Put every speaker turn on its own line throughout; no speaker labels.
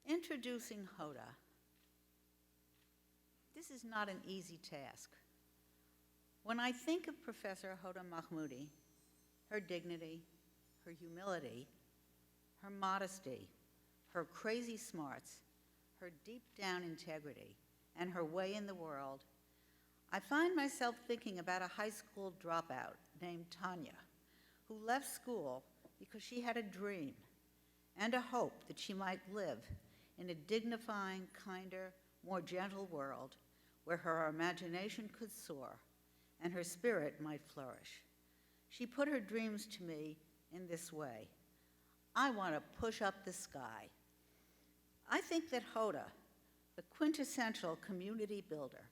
Introducing Hoda. This is not an easy task. When I think of Professor Hoda Mahmoudi, her dignity, her humility, her modesty, her crazy smarts, her deep down integrity, and her way in the world, I find myself thinking about a high school dropout named Tanya, who left school because she had a dream and a hope that she might live in a dignifying, kinder, more gentle world where her imagination could soar and her spirit might flourish. She put her dreams to me in this way. I want to push up the sky. I think that Hoda, the quintessential community builder,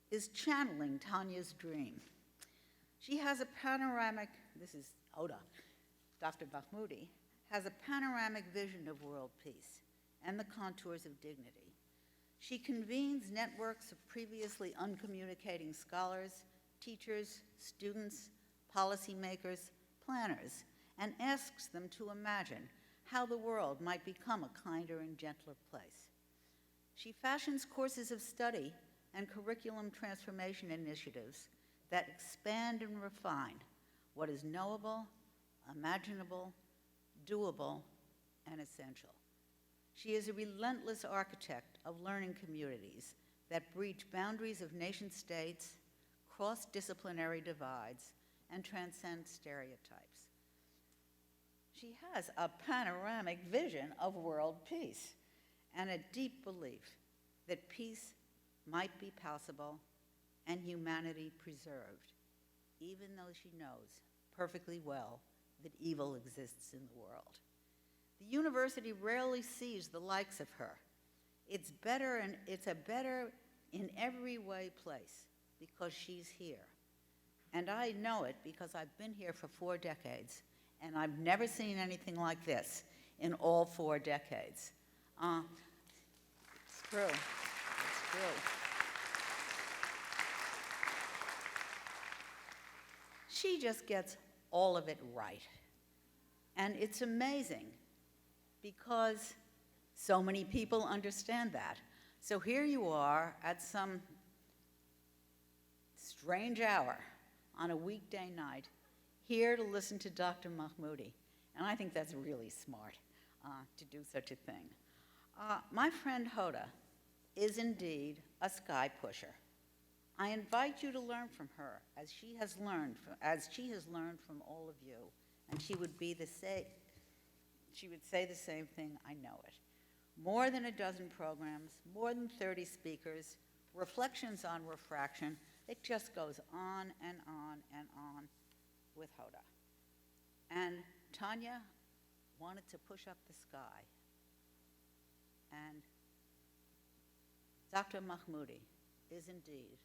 is channeling Tanya's dream. She has a panoramic, this is Hoda, Dr. Mahmoudi, has a panoramic vision of world peace and the contours of dignity. She convenes networks of previously uncommunicating scholars, teachers, students, policymakers, planners, and asks them to imagine how the world might become a kinder and gentler place. She fashions courses of study and curriculum transformation initiatives that expand and refine what is knowable, imaginable, doable, and essential. She is a relentless architect of learning communities that breach boundaries of nation states, cross disciplinary divides, and transcend stereotypes. She has a panoramic vision of world peace and a deep belief that peace might be possible and humanity preserved, even though she knows perfectly well that evil exists in the world. The university rarely sees the likes of her. It's a better in every way place because she's here. And I know it because I've been here for 4 decades, and I've never seen anything like this in all 4 decades. It's true. It's true. She just gets all of it right. And it's amazing because so many people understand that. So here you are at some strange hour on a weekday night, here to listen to Dr. Mahmoudi. And I think that's really smart to do such a thing. My friend Hoda is indeed a sky pusher. I invite you to learn from her as she has learned from all of you. And she would say the same thing, I know it. More than a dozen programs, more than 30 speakers, reflections on refraction. It just goes on and on and on with Hoda. And Tanya wanted to push up the sky. And Dr. Mahmoudi is indeed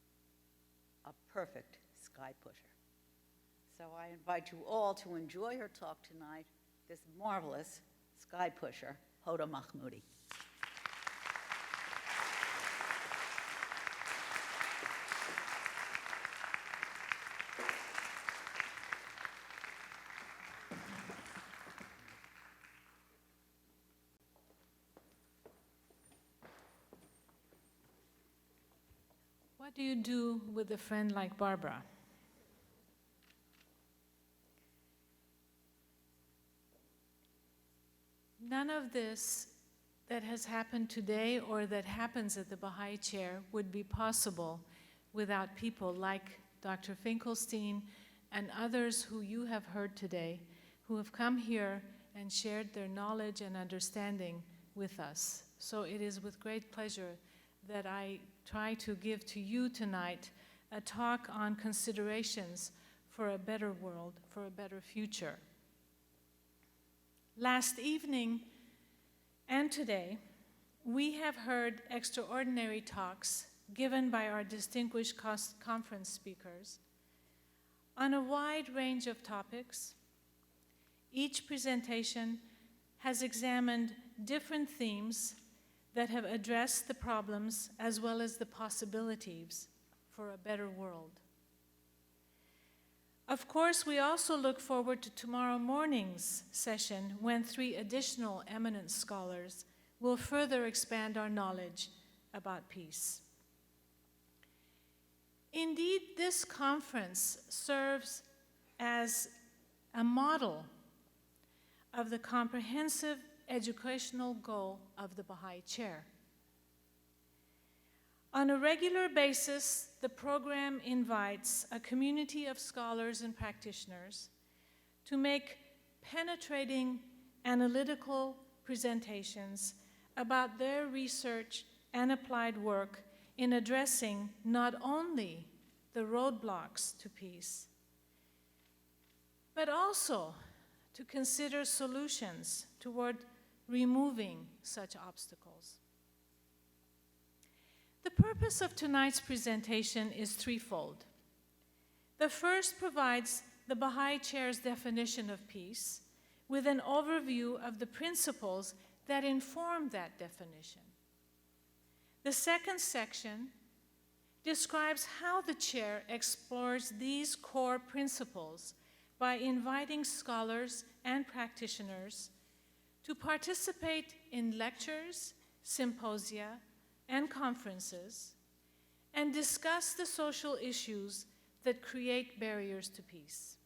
a perfect sky pusher. So I invite you all to enjoy her talk tonight, this marvelous sky pusher, Hoda Mahmoudi.
What do you do with a friend like Barbara? None of this that has happened today or that happens at the Baha'i Chair would be possible without people like Dr. Finkelstein and others who you have heard today, who have come here and shared their knowledge and understanding with us. So it is with great pleasure that I try to give to you tonight a talk on considerations for a better world, for a better future. Last evening and today, we have heard extraordinary talks given by our distinguished conference speakers on a wide range of topics. Each presentation has examined different themes that have addressed the problems as well as the possibilities for a better world. Of course, we also look forward to tomorrow morning's session when 3 additional eminent scholars will further expand our knowledge about peace. Indeed, this conference serves as a model of the comprehensive educational goal of the Baha'i Chair. On a regular basis, the program invites a community of scholars and practitioners to make penetrating analytical presentations about their research and applied work in addressing not only the roadblocks to peace, but also to consider solutions toward removing such obstacles. The purpose of tonight's presentation is threefold. The first provides the Baha'i Chair's definition of peace with an overview of the principles that inform that definition. The second section describes how the Chair explores these core principles by inviting scholars and practitioners to participate in lectures, symposia, and conferences, and discuss the social issues that create barriers to peace.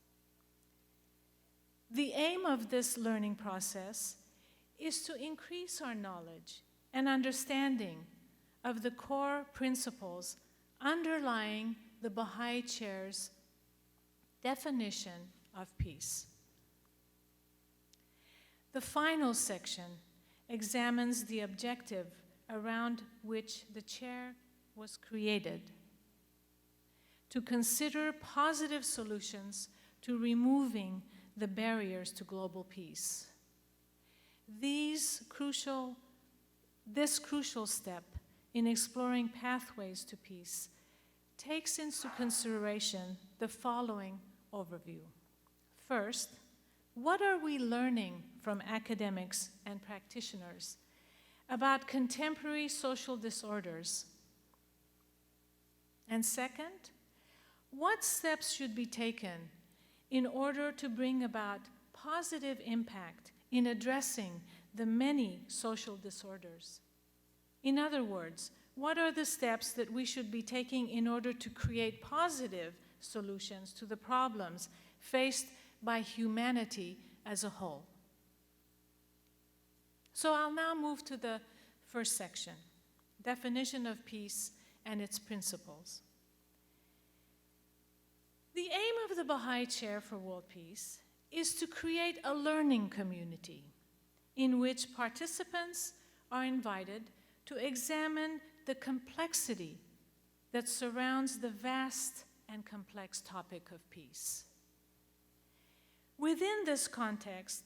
The aim of this learning process is to increase our knowledge and understanding of the core principles underlying the Baha'i Chair's definition of peace. The final section examines the objective around which the Chair was created: to consider positive solutions to removing the barriers to global peace. This crucial step in exploring pathways to peace takes into consideration the following overview. First, what are we learning from academics and practitioners about contemporary social disorders? And second, what steps should be taken in order to bring about positive impact in addressing the many social disorders? In other words, what are the steps that we should be taking in order to create positive solutions to the problems faced by humanity as a whole? So I'll now move to the first section, definition of peace and its principles. The aim of the Baha'i Chair for World Peace is to create a learning community in which participants are invited to examine the complexity that surrounds the vast and complex topic of peace. Within this context,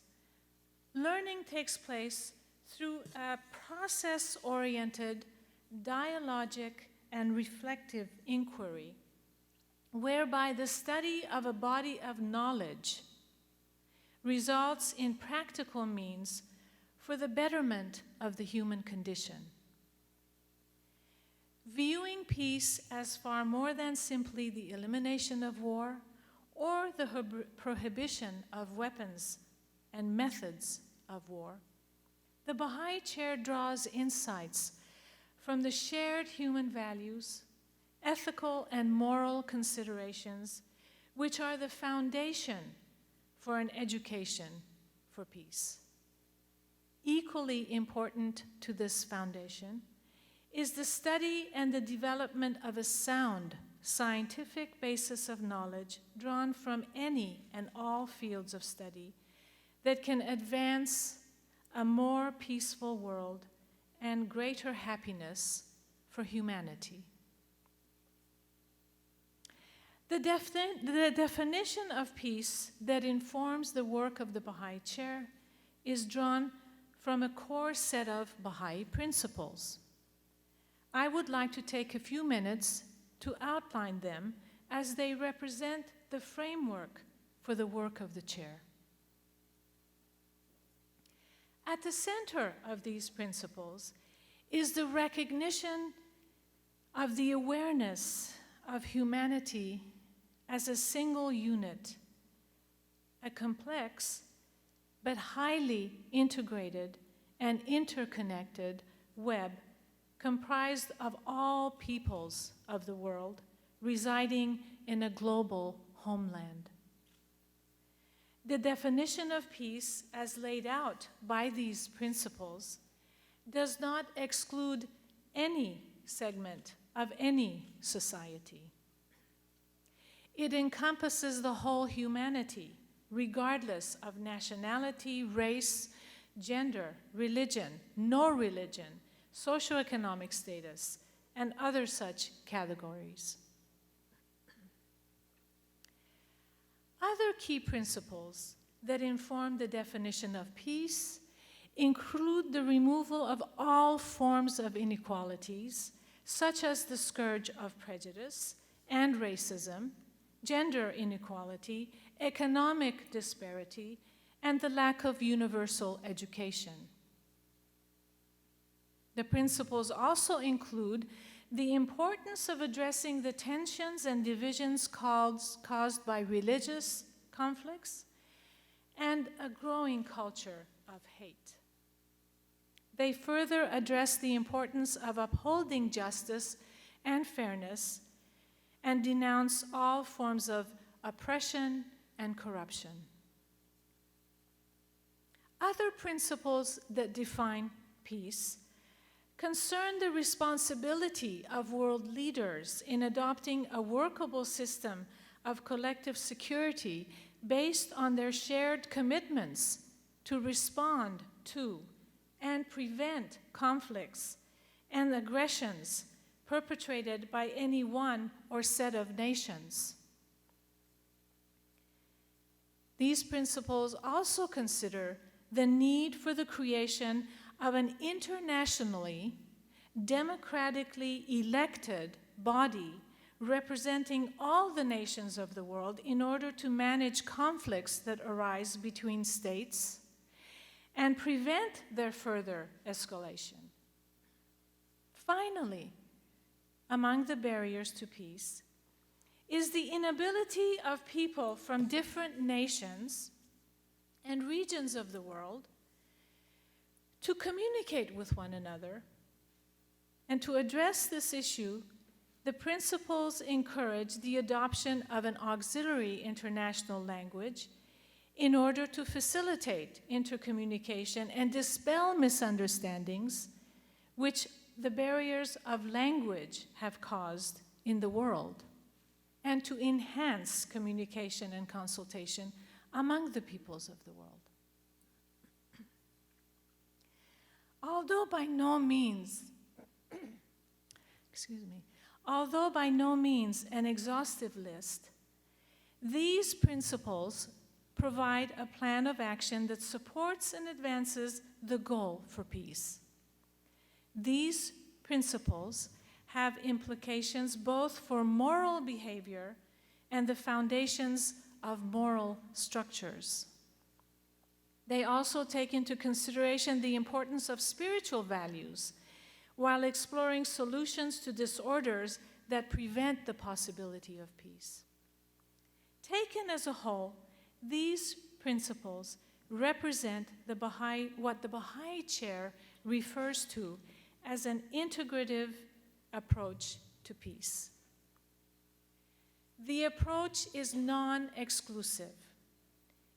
learning takes place through a process-oriented, dialogic, and reflective inquiry, whereby the study of a body of knowledge results in practical means for the betterment of the human condition. Viewing peace as far more than simply the elimination of war or the prohibition of weapons and methods of war, the Baha'i Chair draws insights from the shared human values, ethical and moral considerations, which are the foundation for an education for peace. Equally important to this foundation is the study and the development of a sound scientific basis of knowledge drawn from any and all fields of study that can advance a more peaceful world and greater happiness for humanity. The definition of peace that informs the work of the Baha'i Chair is drawn from a core set of Baha'i principles. I would like to take a few minutes to outline them as they represent the framework for the work of the Chair. At the center of these principles is the recognition of the awareness of humanity as a single unit, a complex but highly integrated and interconnected web comprised of all peoples of the world residing in a global homeland. The definition of peace, as laid out by these principles, does not exclude any segment of any society. It encompasses the whole humanity, regardless of nationality, race, gender, religion, no religion, socioeconomic status, and other such categories. Other key principles that inform the definition of peace include the removal of all forms of inequalities, such as the scourge of prejudice and racism, gender inequality, economic disparity, and the lack of universal education. The principles also include the importance of addressing the tensions and divisions caused by religious conflicts and a growing culture of hate. They further address the importance of upholding justice and fairness and denounce all forms of oppression and corruption. Other principles that define peace concern the responsibility of world leaders in adopting a workable system of collective security based on their shared commitments to respond to and prevent conflicts and aggressions perpetrated by any one or set of nations. These principles also consider the need for the creation of an internationally, democratically elected body representing all the nations of the world in order to manage conflicts that arise between states and prevent their further escalation. Finally, among the barriers to peace is the inability of people from different nations and regions of the world to communicate with one another. And to address this issue, the principles encourage the adoption of an auxiliary international language in order to facilitate intercommunication and dispel misunderstandings which the barriers of language have caused in the world, and to enhance communication and consultation among the peoples of the world. Although by no means an exhaustive list, these principles provide a plan of action that supports and advances the goal for peace. These principles have implications both for moral behavior and the foundations of moral structures. They also take into consideration the importance of spiritual values while exploring solutions to disorders that prevent the possibility of peace. Taken as a whole, these principles represent what the Baha'i chair refers to as an integrative approach to peace. The approach is non-exclusive.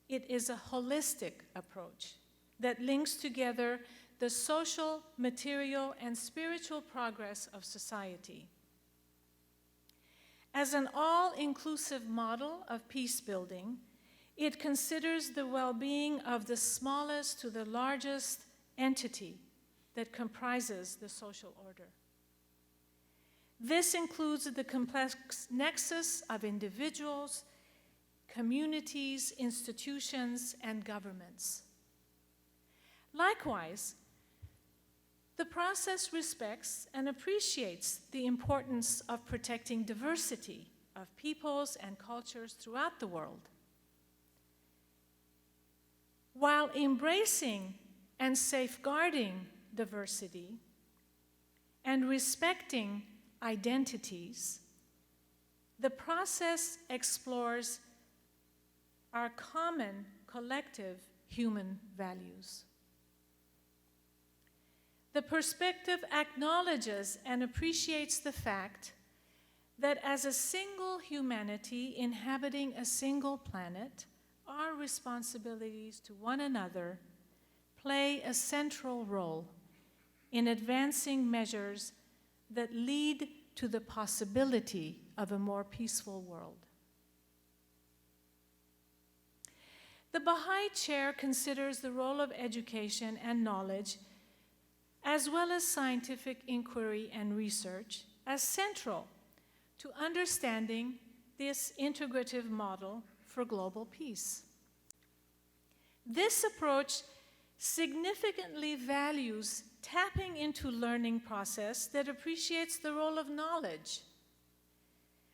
It is a holistic approach that links together the social, material, and spiritual progress of society. As an all-inclusive model of peace building, it considers the well-being of the smallest to the largest entity that comprises the social order. This includes the complex nexus of individuals, communities, institutions, and governments. Likewise, the process respects and appreciates the importance of protecting diversity of peoples and cultures throughout the world, while embracing and safeguarding diversity and respecting identities. The process explores our common collective human values. The perspective acknowledges and appreciates the fact that as a single humanity inhabiting a single planet, our responsibilities to one another play a central role in advancing measures that lead to the possibility of a more peaceful world. The Baha'i Chair considers the role of education and knowledge, as well as scientific inquiry and research, as central to understanding this integrative model for global peace. This approach significantly values tapping into learning process that appreciates the role of knowledge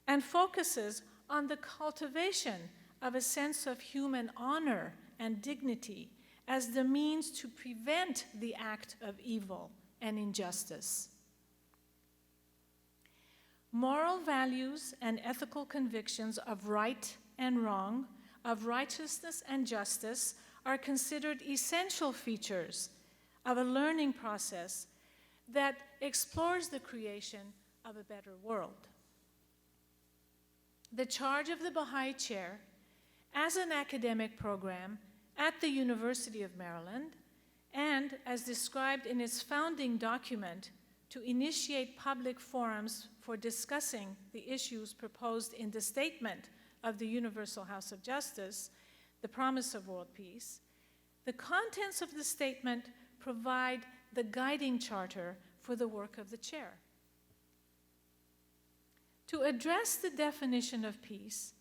and focuses on the cultivation of a sense of human honor and dignity as the means to prevent the act of evil and injustice. Moral values and ethical convictions of right and wrong, of righteousness and justice, are considered essential features of a learning process that explores the creation of a better world. The charge of the Baha'i Chair as an academic program at the University of Maryland, and as described in its founding document, to initiate public forums for discussing the issues proposed in the statement of the Universal House of Justice, the promise of world peace, the contents of the statement provide the guiding charter for the work of the chair. To address the definition of peace,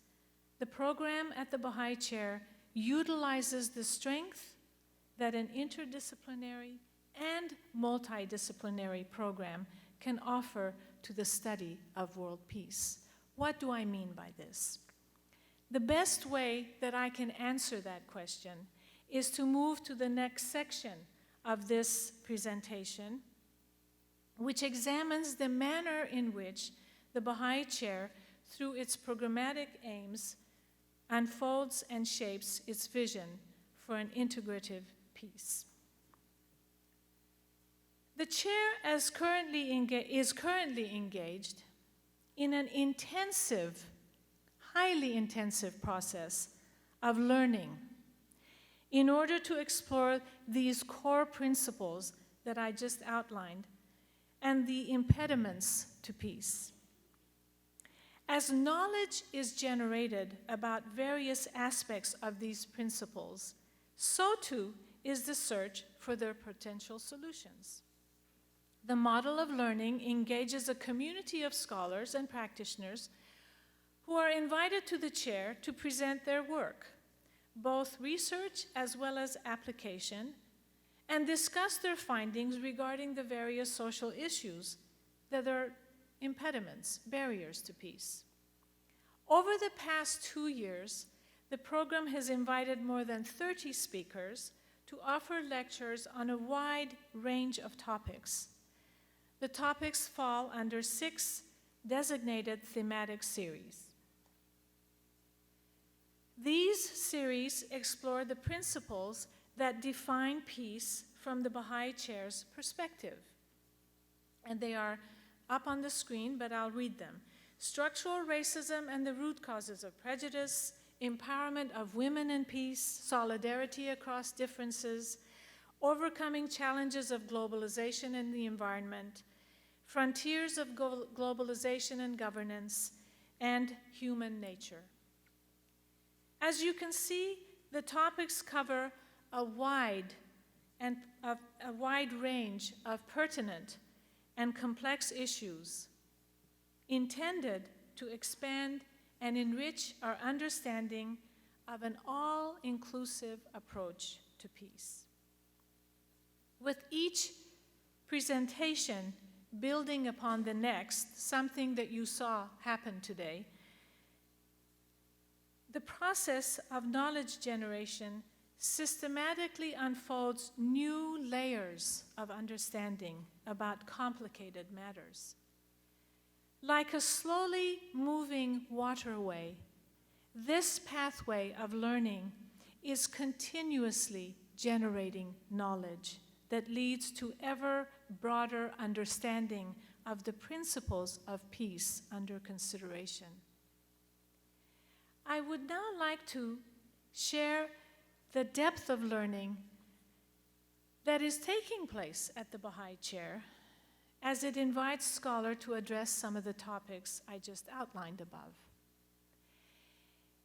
the program at the Baha'i Chair utilizes the strength that an interdisciplinary and multidisciplinary program can offer to the study of world peace. What do I mean by this? The best way that I can answer that question is to move to the next section of this presentation, which examines the manner in which the Baha'i Chair, through its programmatic aims, unfolds and shapes its vision for an integrative peace. The chair is currently engaged in an intensive, highly intensive process of learning in order to explore these core principles that I just outlined and the impediments to peace. As knowledge is generated about various aspects of these principles, so too is the search for their potential solutions. The model of learning engages a community of scholars and practitioners who are invited to the chair to present their work, both research as well as application, and discuss their findings regarding the various social issues that are impediments, barriers to peace. Over the past 2 years, the program has invited more than 30 speakers to offer lectures on a wide range of topics. The topics fall under 6 designated thematic series. These series explore the principles that define peace from the Baha'i Chair's perspective. And they are up on the screen, but I'll read them. Structural racism and the root causes of prejudice, empowerment of women in peace, solidarity across differences, overcoming challenges of globalization and the environment, frontiers of globalization and governance, and human nature. As you can see, the topics cover a wide range of pertinent and complex issues intended to expand and enrich our understanding of an all-inclusive approach to peace. With each presentation building upon the next, something that you saw happen today, the process of knowledge generation systematically unfolds new layers of understanding about complicated matters. Like a slowly moving waterway, this pathway of learning is continuously generating knowledge that leads to ever broader understanding of the principles of peace under consideration. I would now like to share the depth of learning that is taking place at the Baha'i Chair as it invites scholars to address some of the topics I just outlined above.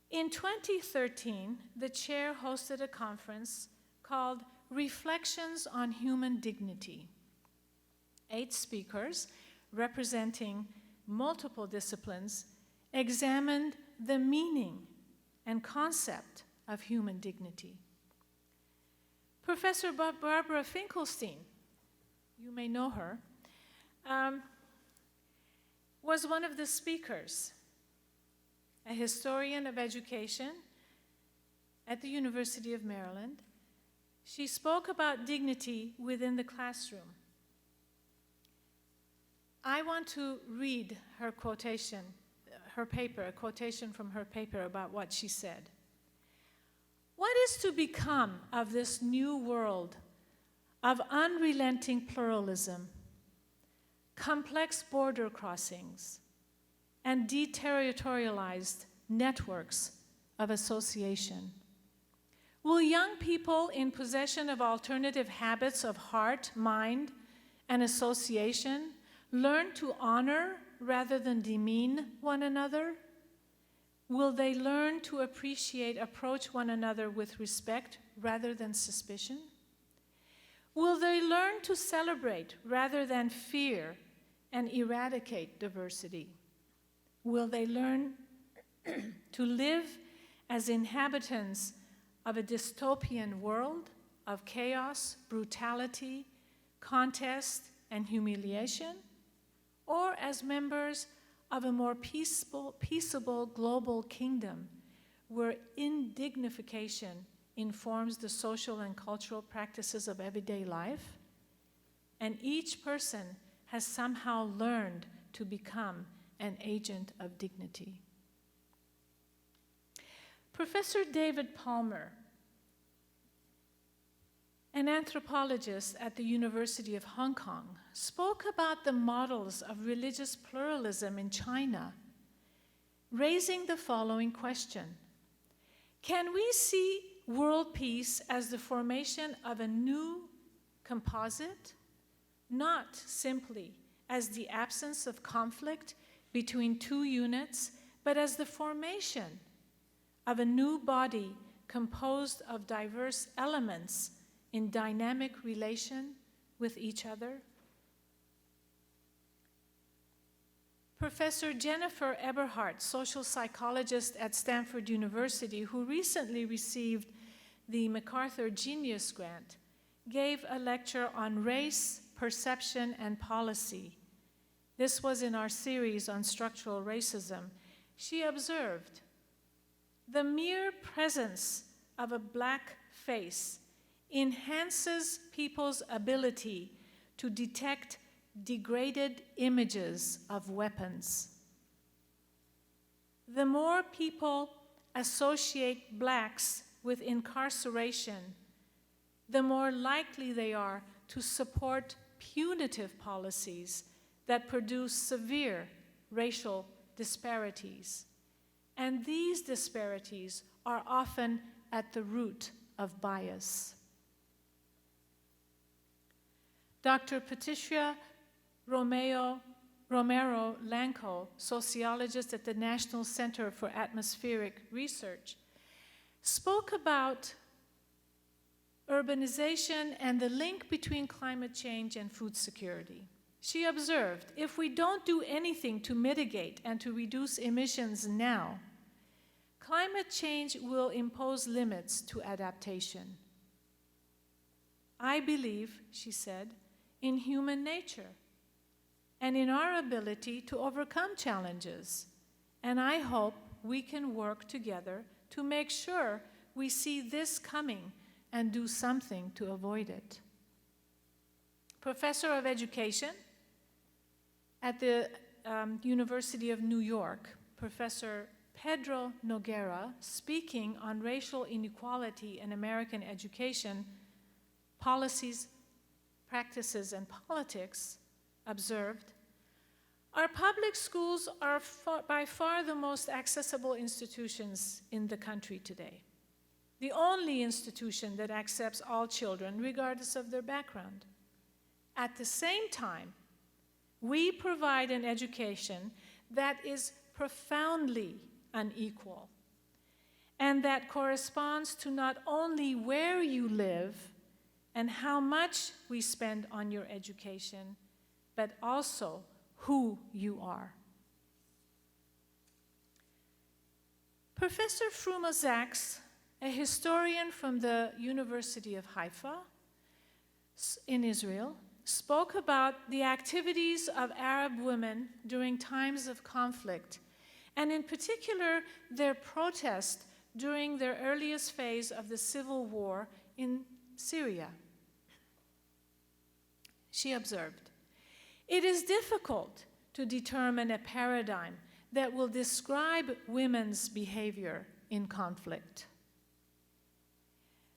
In 2013, the chair hosted a conference called Reflections on Human Dignity. 8 speakers, representing multiple disciplines, examined the meaning and concept of human dignity. Professor Barbara Finkelstein, you may know her, was one of the speakers, a historian of education at the University of Maryland. She spoke about dignity within the classroom. I want to read her quotation, a quotation from her paper about what she said. What is to become of this new world of unrelenting pluralism, complex border crossings, and deterritorialized networks of association? Will young people in possession of alternative habits of heart, mind, and association learn to honor rather than demean one another? Will they learn to approach one another with respect rather than suspicion? Will they learn to celebrate rather than fear and eradicate diversity? Will they learn to live as inhabitants of a dystopian world of chaos, brutality, contest, and humiliation? Or as members of a more peaceable global kingdom where indignification informs the social and cultural practices of everyday life, and each person has somehow learned to become an agent of dignity? Professor David Palmer, an anthropologist at the University of Hong Kong, spoke about the models of religious pluralism in China, raising the following question: can we see world peace as the formation of a new composite, not simply as the absence of conflict between two units, but as the formation of a new body composed of diverse elements in dynamic relation with each other? Professor Jennifer Eberhardt, social psychologist at Stanford University, who recently received the MacArthur Genius Grant, gave a lecture on race, perception, and policy. This was in our series on structural racism. She observed, the mere presence of a black face enhances people's ability to detect degraded images of weapons. The more people associate blacks with incarceration, the more likely they are to support punitive policies that produce severe racial disparities. And these disparities are often at the root of bias. Dr. Patricia Romero Lanco, sociologist at the National Center for Atmospheric Research, spoke about urbanization and the link between climate change and food security. She observed, if we don't do anything to mitigate and to reduce emissions now, climate change will impose limits to adaptation. I believe, she said, in human nature and in our ability to overcome challenges. And I hope we can work together to make sure we see this coming and do something to avoid it. Professor of Education at the University of New York, Professor Pedro Noguera, speaking on racial inequality in American education policies, Practices and Politics, observed, our public schools are by far the most accessible institutions in the country today. The only institution that accepts all children, regardless of their background. At the same time, we provide an education that is profoundly unequal and that corresponds to not only where you live and how much we spend on your education, but also who you are. Professor Fruma Zaks, a historian from the University of Haifa in Israel, spoke about the activities of Arab women during times of conflict, and in particular, their protest during their earliest phase of the civil war in Syria. She observed, "It is difficult to determine a paradigm that will describe women's behavior in conflict.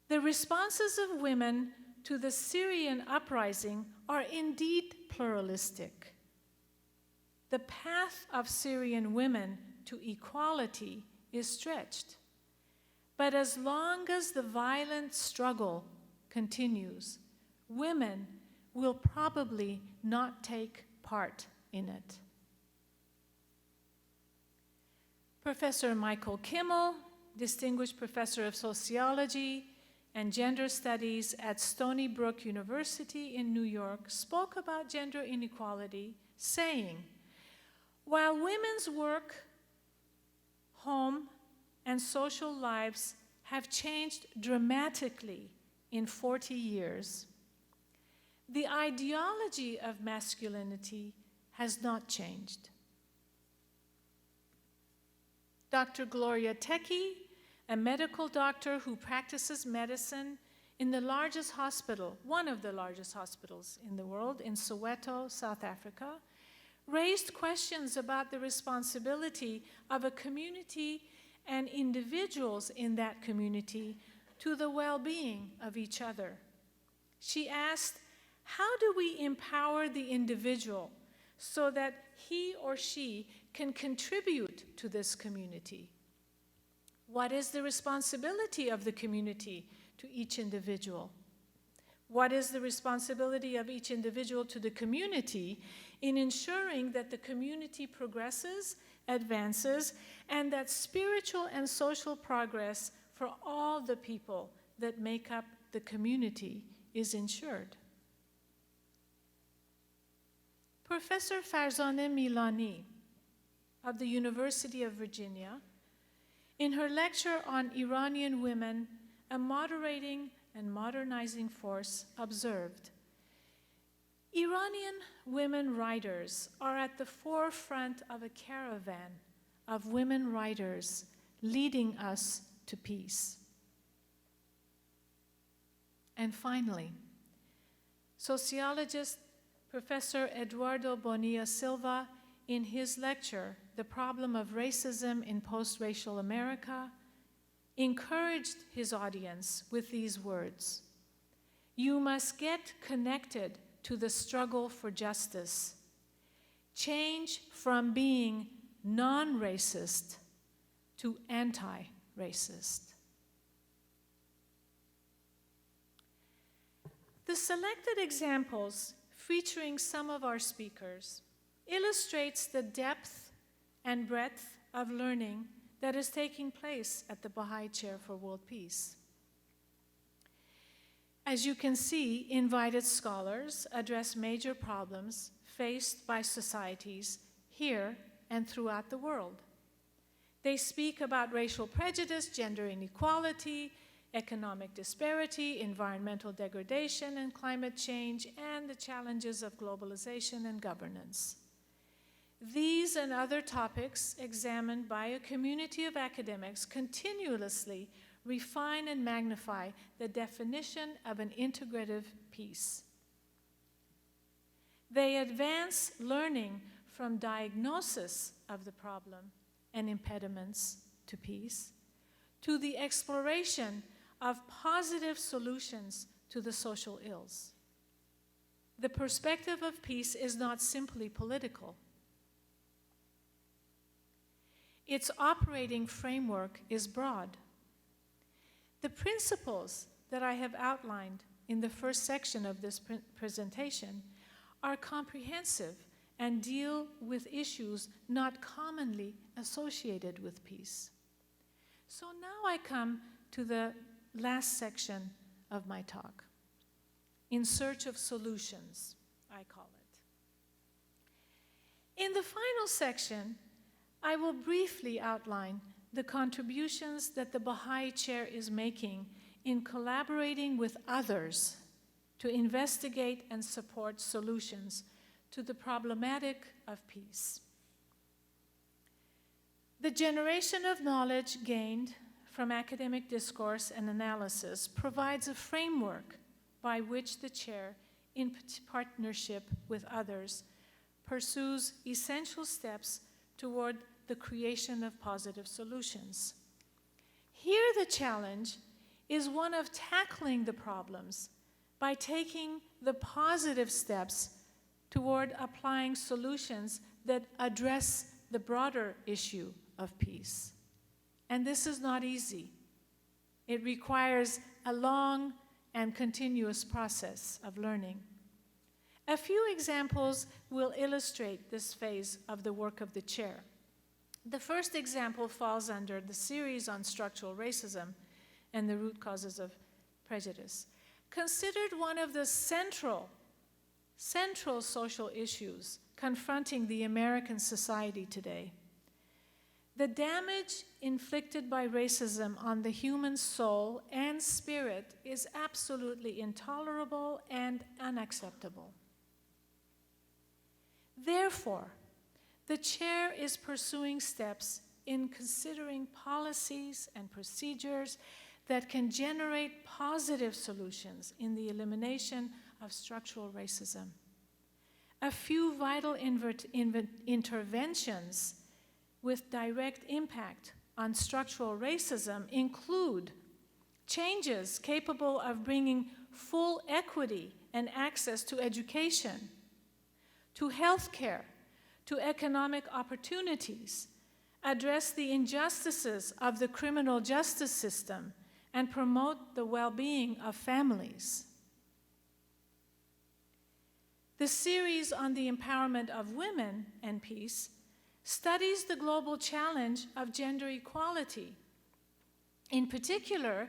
The responses of women to the Syrian uprising are indeed pluralistic. The path of Syrian women to equality is stretched. But as long as the violent struggle continues, women will probably not take part in it." Professor Michael Kimmel, Distinguished Professor of Sociology and Gender Studies at Stony Brook University in New York, spoke about gender inequality, saying, "While women's work, home, and social lives have changed dramatically in 40 years, the ideology of masculinity has not changed." Dr. Gloria Teki, a medical doctor who practices medicine in the largest hospital, one of the largest hospitals in the world, in Soweto, South Africa, raised questions about the responsibility of a community and individuals in that community to the well-being of each other. She asked, how do we empower the individual so that he or she can contribute to this community? What is the responsibility of the community to each individual? What is the responsibility of each individual to the community in ensuring that the community progresses, advances, and that spiritual and social progress for all the people that make up the community is ensured? Professor Farzaneh Milani of the University of Virginia, in her lecture on Iranian women, a moderating and modernizing force, observed, "Iranian women writers are at the forefront of a caravan of women writers leading us to peace." And finally, sociologist Professor Eduardo Bonilla Silva, in his lecture, The Problem of Racism in Post-Racial America, encouraged his audience with these words, "You must get connected to the struggle for justice. Change from being non-racist to anti-racist." The selected examples featuring some of our speakers illustrates the depth and breadth of learning that is taking place at the Baha'i Chair for World Peace. As you can see, invited scholars address major problems faced by societies here and throughout the world. They speak about racial prejudice, gender inequality, economic disparity, environmental degradation and climate change, and the challenges of globalization and governance. These and other topics examined by a community of academics continuously refine and magnify the definition of an integrative peace. They advance learning from diagnosis of the problem and impediments to peace to the exploration of positive solutions to the social ills. the perspective of peace is not simply political. Its operating framework is broad. The principles that I have outlined in the first section of this presentation are comprehensive and deal with issues not commonly associated with peace. So now I come to the last section of my talk, In Search of Solutions, I call it. In the final section, I will briefly outline the contributions that the Baha'i Chair is making in collaborating with others to investigate and support solutions to the problematic of peace. The generation of knowledge gained from academic discourse and analysis provides a framework by which the Chair, in partnership with others, pursues essential steps toward the creation of positive solutions. Here the challenge is one of tackling the problems by taking the positive steps toward applying solutions that address the broader issue of peace. And this is not easy. It requires a long and continuous process of learning. A few examples will illustrate this phase of the work of the Chair. The first example falls under the series on structural racism and the root causes of prejudice. Considered one of the central social issues confronting the American society today, the damage inflicted by racism on the human soul and spirit is absolutely intolerable and unacceptable. Therefore, the Chair is pursuing steps in considering policies and procedures that can generate positive solutions in the elimination of structural racism. A few vital interventions with direct impact on structural racism include changes capable of bringing full equity and access to education, to health care, to economic opportunities, address the injustices of the criminal justice system, and promote the well-being of families. The series on the empowerment of women and peace studies the global challenge of gender equality. In particular,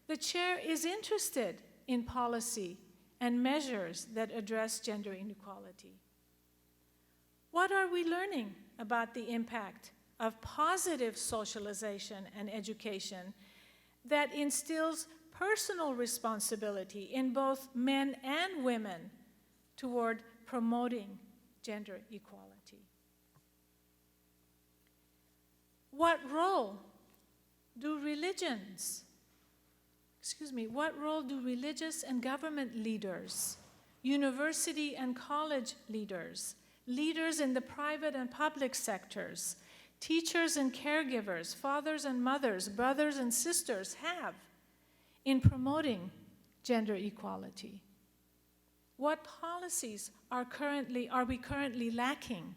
the Chair is interested in policy and measures that address gender inequality. What are we learning about the impact of positive socialization and education that instills personal responsibility in both men and women toward promoting gender equality? What role do religious and government leaders, university and college leaders, leaders in the private and public sectors, teachers and caregivers, fathers and mothers, brothers and sisters have in promoting gender equality? What policies are we currently lacking?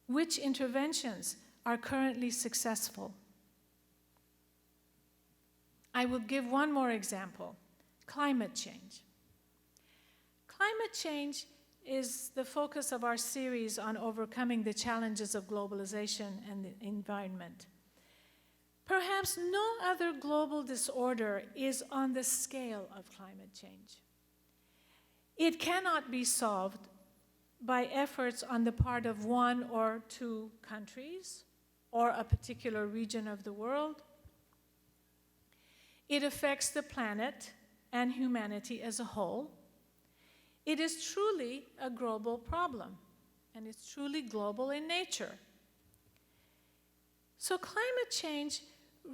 Which interventions are currently successful? I will give one more example: climate change. Climate change is the focus of our series on overcoming the challenges of globalization and the environment. Perhaps no other global disorder is on the scale of climate change. It cannot be solved by efforts on the part of one or two countries or a particular region of the world. It affects the planet and humanity as a whole. It is truly a global problem, and it's truly global in nature. So climate change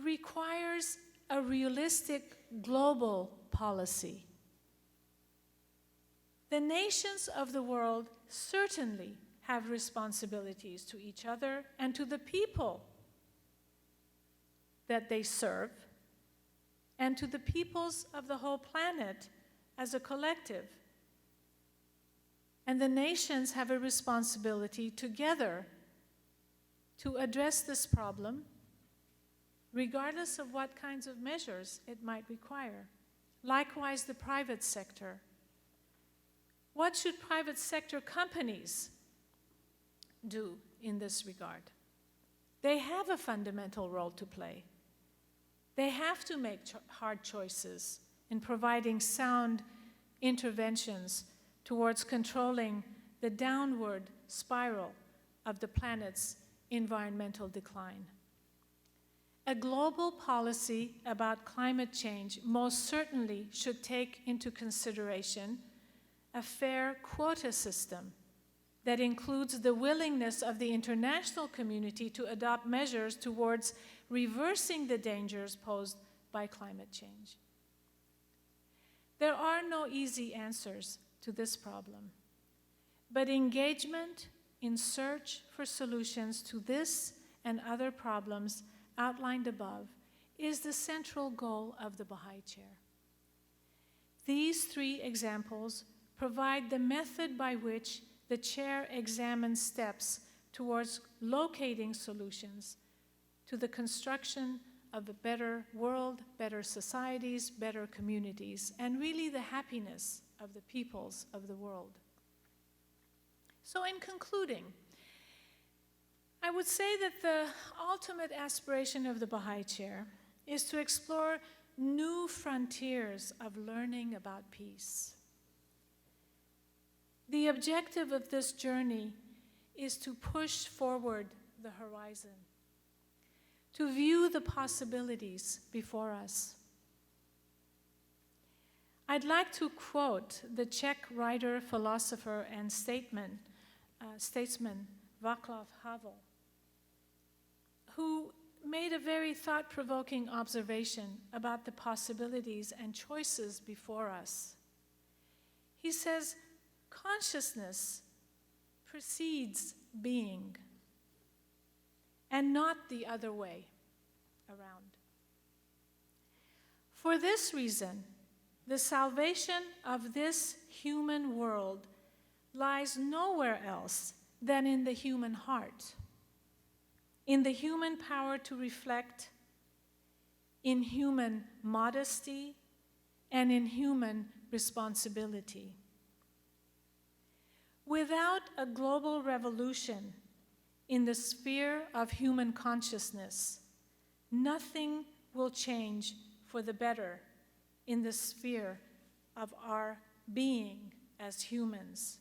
requires a realistic global policy. The nations of the world certainly have responsibilities to each other and to the people that they serve, and to the peoples of the whole planet as a collective. And the nations have a responsibility together to address this problem, regardless of what kinds of measures it might require. Likewise, the private sector. What should private sector companies do in this regard? They have a fundamental role to play. They have to make hard choices in providing sound interventions towards controlling the downward spiral of the planet's environmental decline. A global policy about climate change most certainly should take into consideration a fair quota system that includes the willingness of the international community to adopt measures towards reversing the dangers posed by climate change. There are no easy answers to this problem, but engagement in search for solutions to this and other problems outlined above is the central goal of the Baha'i Chair. These three examples provide the method by which the Chair examines steps towards locating solutions to the construction of a better world, better societies, better communities, and really the happiness of the peoples of the world. So in concluding, I would say that the ultimate aspiration of the Baha'i Chair is to explore new frontiers of learning about peace. The objective of this journey is to push forward the horizon, to view the possibilities before us. I'd like to quote the Czech writer, philosopher, and statesman Václav Havel, who made a very thought-provoking observation about the possibilities and choices before us. He says, consciousness precedes being, and not the other way around. For this reason, the salvation of this human world lies nowhere else than in the human heart, in the human power to reflect, in human modesty, and in human responsibility. Without a global revolution in the sphere of human consciousness, nothing will change for the better in the sphere of our being as humans.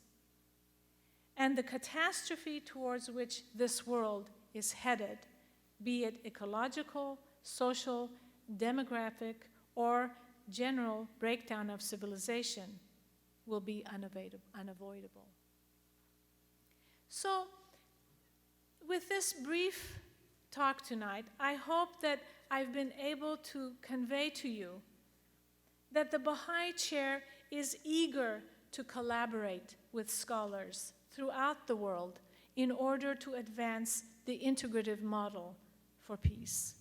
And the catastrophe towards which this world is headed, be it ecological, social, demographic, or general breakdown of civilization, will be unavoidable. So, with this brief talk tonight, I hope that I've been able to convey to you that the Baha'i Chair is eager to collaborate with scholars throughout the world in order to advance the integrative model for peace.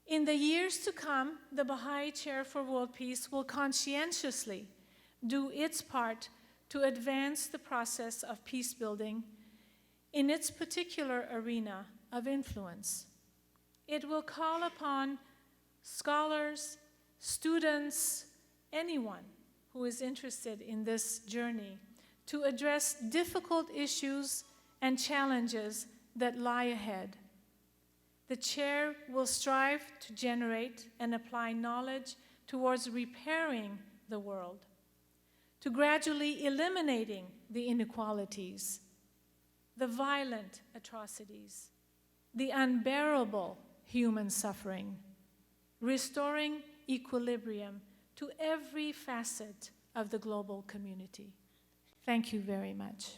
In the years to come, the Baha'i Chair for World Peace will conscientiously do its part to advance the process of peace building in its particular arena of influence. It will call upon scholars, students, anyone who is interested in this journey to address difficult issues and challenges that lie ahead. The Chair will strive to generate and apply knowledge towards repairing the world, to gradually eliminating the inequalities, the violent atrocities, the unbearable human suffering, restoring equilibrium to every facet of the global community. Thank you very much.